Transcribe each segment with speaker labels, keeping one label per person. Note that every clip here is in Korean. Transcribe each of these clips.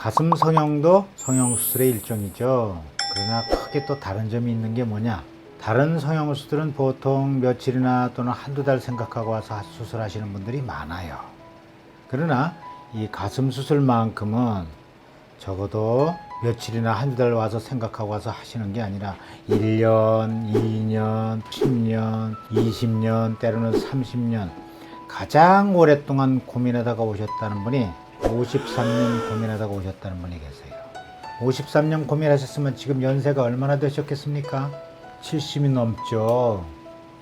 Speaker 1: 가슴 성형도 성형수술의 일종이죠. 그러나 크게 또 다른 점이 있는 게 뭐냐? 다른 성형수술은 보통 며칠이나 또는 한두 달 생각하고 와서 수술하시는 분들이 많아요. 그러나 이 가슴 수술만큼은 적어도 며칠이나 한두 달 와서 생각하고 와서 하시는 게 아니라 1년, 2년, 10년, 20년, 때로는 30년 가장 오랫동안 고민하다가 오셨다는 분이 53년 고민하다가 오셨다는 분이 계세요. 53년 고민하셨으면 지금 연세가 얼마나 되셨겠습니까? 70이 넘죠.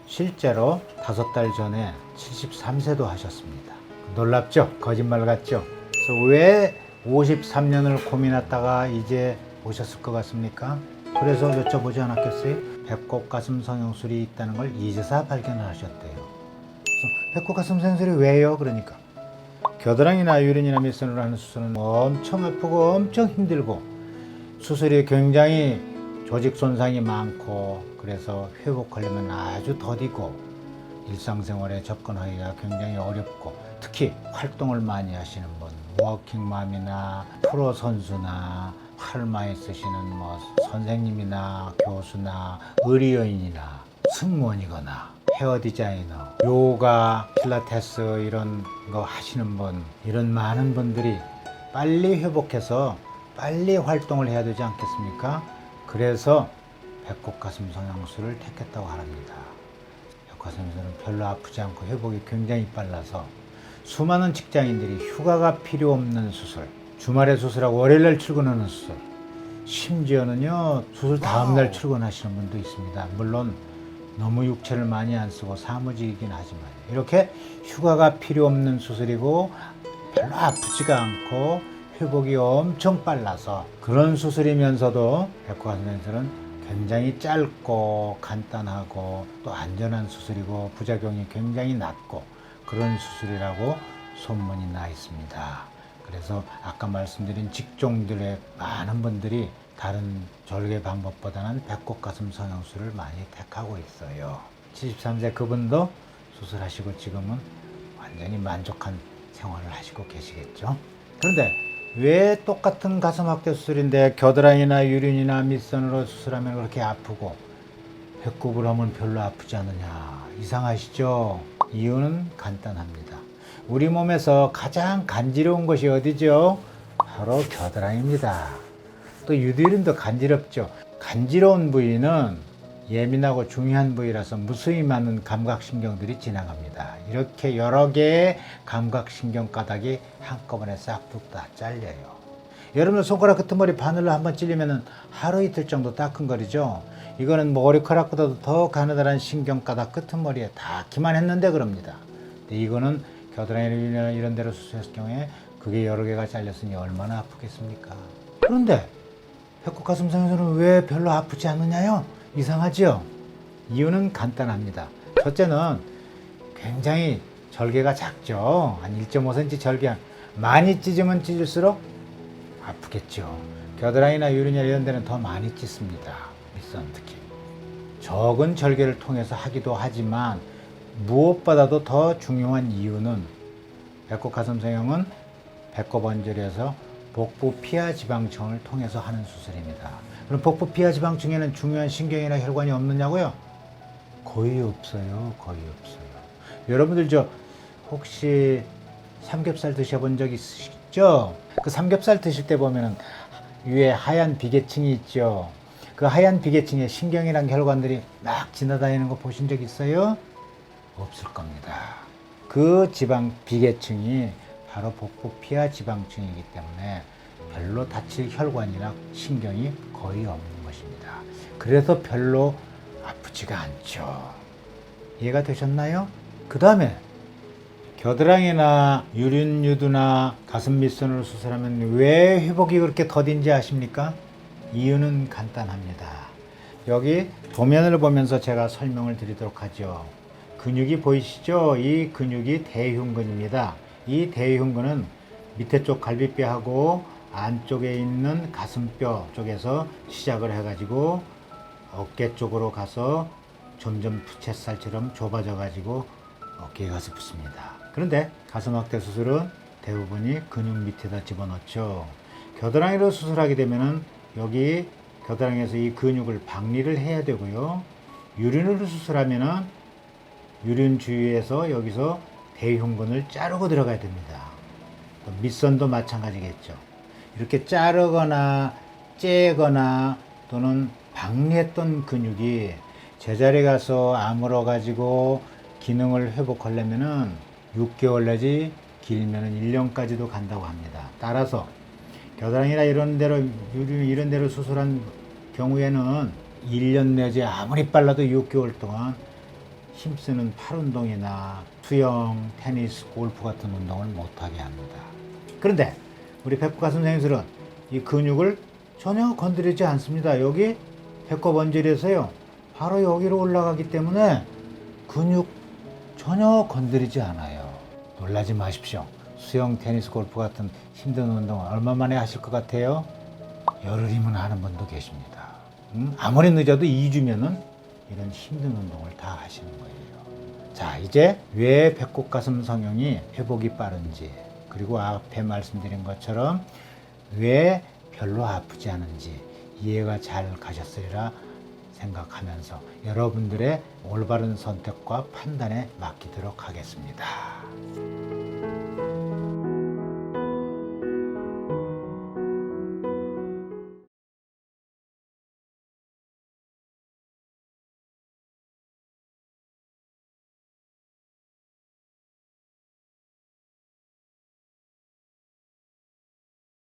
Speaker 1: 실제로 5달 전에 73세도 하셨습니다. 놀랍죠? 거짓말 같죠? 그래서 왜 53년을 고민하다가 이제 오셨을 것 같습니까? 그래서 여쭤보지 않았겠어요? 배꼽 가슴 성형술이 있다는 걸 이제서 발견을 하셨대요. 그래서 배꼽 가슴 성형술이 왜요? 그러니까 겨드랑이나 유린이나 밑선으로 하는 수술은 엄청 아프고 엄청 힘들고 수술이 굉장히 조직 손상이 많고 그래서 회복하려면 아주 더디고 일상생활에 접근하기가 굉장히 어렵고 특히 활동을 많이 하시는 분, 워킹맘이나 프로 선수나 팔 많이 쓰시는 선생님이나 교수나 의료인이나 승무원이거나 헤어 디자이너, 요가, 필라테스 이런 거 하시는 분, 이런 많은 분들이 빨리 회복해서 빨리 활동을 해야 되지 않겠습니까? 그래서 배꼽 가슴 성형술을 택했다고 합니다. 배꼽 가슴 성형술은 별로 아프지 않고 회복이 굉장히 빨라서 수많은 직장인들이 휴가가 필요 없는 수술, 주말에 수술하고 월요일날 출근하는 수술, 심지어는요 수술 다음날 출근하시는 분도 있습니다. 물론 너무 육체를 많이 안 쓰고 사무직이긴 하지만 이렇게 휴가가 필요 없는 수술이고 별로 아프지가 않고 회복이 엄청 빨라서 그런 수술이면서도 배꼽 가슴 성형술은 굉장히 짧고 간단하고 또 안전한 수술이고 부작용이 굉장히 낮고 그런 수술이라고 소문이 나 있습니다. 그래서 아까 말씀드린 직종들의 많은 분들이 다른 절개 방법보다는 배꼽 가슴 성형술을 많이 택하고 있어요. 73세 그분도 수술하시고 지금은 완전히 만족한 생활을 하시고 계시겠죠. 그런데 왜 똑같은 가슴 확대 수술인데 겨드랑이나 유린이나 밑선으로 수술하면 그렇게 아프고 배꼽을 하면 별로 아프지 않느냐? 이상하시죠? 이유는 간단합니다. 우리 몸에서 가장 간지러운 것이 어디죠? 바로 겨드랑이입니다. 또 유두리도 간지럽죠. 간지러운 부위는 예민하고 중요한 부위라서 무수히 많은 감각신경들이 지나갑니다. 이렇게 여러 개의 감각신경 가닥이 한꺼번에 싹둑 다 잘려요. 여러분 손가락 끝머리 바늘로 한번 찔리면 하루 이틀 정도 따끔거리죠. 이거는 머리카락보다도 더 가느다란 신경 가닥 끝머리에 닿기만 했는데 그럽니다. 근데 이거는 겨드랑이나 이런 데로 수술했을 경우에 그게 여러 개가 잘렸으니 얼마나 아프겠습니까? 그런데 배꼽 가슴 성형술은 왜 별로 아프지 않느냐요? 이상하죠? 이유는 간단합니다. 첫째는 굉장히 절개가 작죠. 한 1.5cm 절개. 많이 찢으면 찢을수록 아프겠죠. 겨드랑이나 유리냐 이런 데는 더 많이 찢습니다. 밑선 특히. 적은 절개를 통해서 하기도 하지만 무엇보다도 더 중요한 이유는 배꼽 가슴 성형은 배꼽 언저리에서 복부 피하 지방층을 통해서 하는 수술입니다. 그럼 복부 피하 지방층에는 중요한 신경이나 혈관이 없느냐고요? 거의 없어요. 거의 없어요. 여러분들 혹시 삼겹살 드셔본 적 있으시죠? 그 삼겹살 드실 때 보면은 위에 하얀 비계층이 있죠. 그 하얀 비계층에 신경이랑 혈관들이 막 지나다니는 거 보신 적 있어요? 없을 겁니다. 그 지방 비계층이 바로 복부 피하 지방층이기 때문에 별로 다칠 혈관이나 신경이 거의 없는 것입니다. 그래서 별로 아프지가 않죠. 이해가 되셨나요? 그 다음에 겨드랑이나 유린 유두나 가슴 밑선으로 수술하면 왜 회복이 그렇게 더딘지 아십니까? 이유는 간단합니다. 여기 도면을 보면서 제가 설명을 드리도록 하죠. 근육이 보이시죠? 이 근육이 대흉근입니다. 이 대흉근은 밑에 쪽 갈비뼈하고 안쪽에 있는 가슴뼈 쪽에서 시작을 해가지고 어깨 쪽으로 가서 점점 부채살처럼 좁아져 가지고 어깨에 가서 붙습니다. 그런데 가슴 확대 수술은 대부분이 근육 밑에다 집어넣죠. 겨드랑이로 수술하게 되면은 여기 겨드랑이에서 이 근육을 박리를 해야 되고요. 유륜으로 수술하면은 유륜 주위에서 여기서 대흉근을 자르고 들어가야 됩니다. 밑선도 마찬가지겠죠. 이렇게 자르거나 째거나 또는 박리했던 근육이 제자리에 가서 아물어 가지고 기능을 회복하려면은 6개월 내지 길면은 1년까지도 간다고 합니다. 따라서 겨드랑이나 이런 데로 이런 데로 수술한 경우에는 1년 내지 아무리 빨라도 6개월 동안 힘쓰는 팔 운동이나 수영, 테니스, 골프 같은 운동을 못하게 합니다. 그런데 우리 배꼽가슴 성형술은 이 근육을 전혀 건드리지 않습니다. 여기 배꼽 원질에서요 바로 여기로 올라가기 때문에 근육 전혀 건드리지 않아요. 놀라지 마십시오. 수영, 테니스, 골프 같은 힘든 운동을 얼마 만에 하실 것 같아요? 열흘이면 하는 분도 계십니다. 아무리 늦어도 2주면은 이런 힘든 운동을 다 하시는 거예요. 자, 이제 왜 배꼽가슴 성형이 회복이 빠른지, 그리고 앞에 말씀드린 것처럼 왜 별로 아프지 않은지 이해가 잘 가셨으리라 생각하면서 여러분들의 올바른 선택과 판단에 맡기도록 하겠습니다.